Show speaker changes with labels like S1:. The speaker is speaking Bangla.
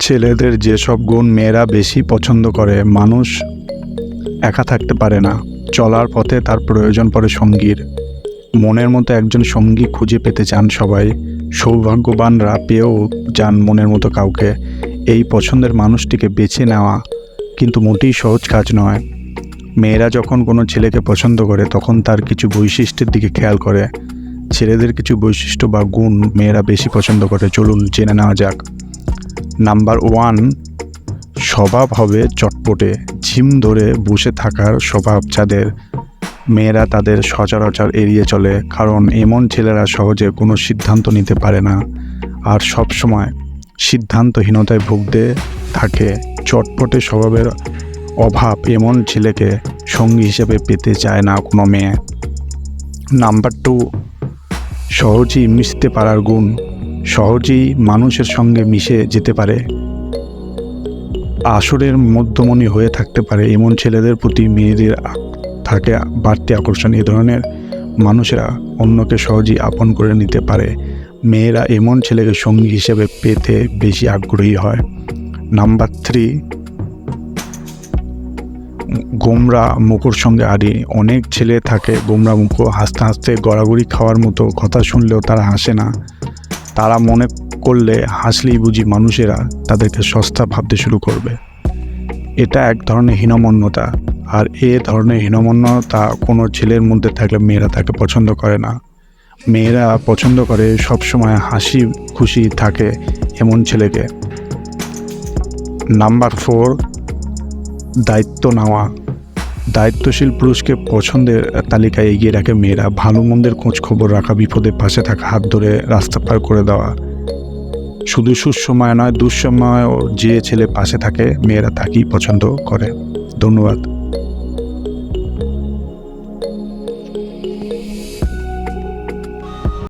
S1: ছেলেদের যেসব গুণ মেয়েরা বেশি পছন্দ করে। মানুষ একা থাকতে পারে না, চলার পথে তার প্রয়োজন পড়ে সঙ্গীর। মনের মতো একজন সঙ্গী খুঁজে পেতে চান সবাই। সৌভাগ্যবানরা পেয়েও যান মনের মতো কাউকে। এই পছন্দের মানুষটিকে বেছে নেওয়া কিন্তু মোটেই সহজ কাজ নয়। মেয়েরা যখন কোনো ছেলেকে পছন্দ করে তখন তার কিছু বৈশিষ্ট্যের দিকে খেয়াল করে। ছেলেদের কিছু বৈশিষ্ট্য বা গুণ মেয়েরা বেশি পছন্দ করে, চলুন জেনে নেওয়া যাক। নাম্বার 1, স্বভাব হবে চটপটে। ঝিম ধরে বসে থাকার স্বভাব যাদের, মেয়েরা তাদের সচরাচর এড়িয়ে চলে, কারণ এমন ছেলেরা সহজে কোনো সিদ্ধান্ত নিতে পারে না আর সবসময় সিদ্ধান্তহীনতায় ভুগতে থাকে। চটপটে স্বভাবের অভাব এমন ছেলেকে সঙ্গী হিসেবে পেতে চায় না কোনো মেয়ে। নাম্বার 2, সহজেই মিশতে পারার গুণ। সহজেই মানুষের সঙ্গে মিশে যেতে পারে, আসরের মধ্যমণি হয়ে থাকতে পারে। এমন ছেলেদের প্রতি মেয়েদের থাকে বাড়তি আকর্ষণ। এ ধরনের মানুষেরা অন্যকে সহজেই আপন করে নিতে পারে। মেয়েরা এমন ছেলেকে সঙ্গী হিসেবে পেতে বেশি আগ্রহী হয়। নাম্বার 3, গোমরা মুখোর সঙ্গে আড়ি। অনেক ছেলে থাকে গোমরা মুখো, হাসতে হাসতে গড়াগড়ি খাওয়ার মতো, কথা শুনলেও তারা হাসে না। তারা মনে করলে হাসলেই বুঝি মানুষেরা তাদেরকে সস্তা ভাবতে শুরু করবে। এটা এক ধরনের হীনমন্যতা, আর এ ধরনের হীনমন্যতা কোনো ছেলের মধ্যে থাকলে মেয়েরা তাকে পছন্দ করে না। মেয়েরা পছন্দ করে সবসময় হাসি খুশি থাকে এমন ছেলেকে। নাম্বার 4, দায়িত্ব নেওয়া। দায়িত্বশীল পুরুষকে পছন্দের তালিকায় এগিয়ে রাখে মেয়েরা। ভালো মন্দের খোঁজ খবর রাখা, বিপদে পাশে থাকা, হাত ধরে রাস্তা পার করে দেওয়া। শুধু সুসময় নয়, দুঃসময়েও যে ছেলে পাশে থাকে মেয়েরা তাকেই পছন্দ করে। ধন্যবাদ।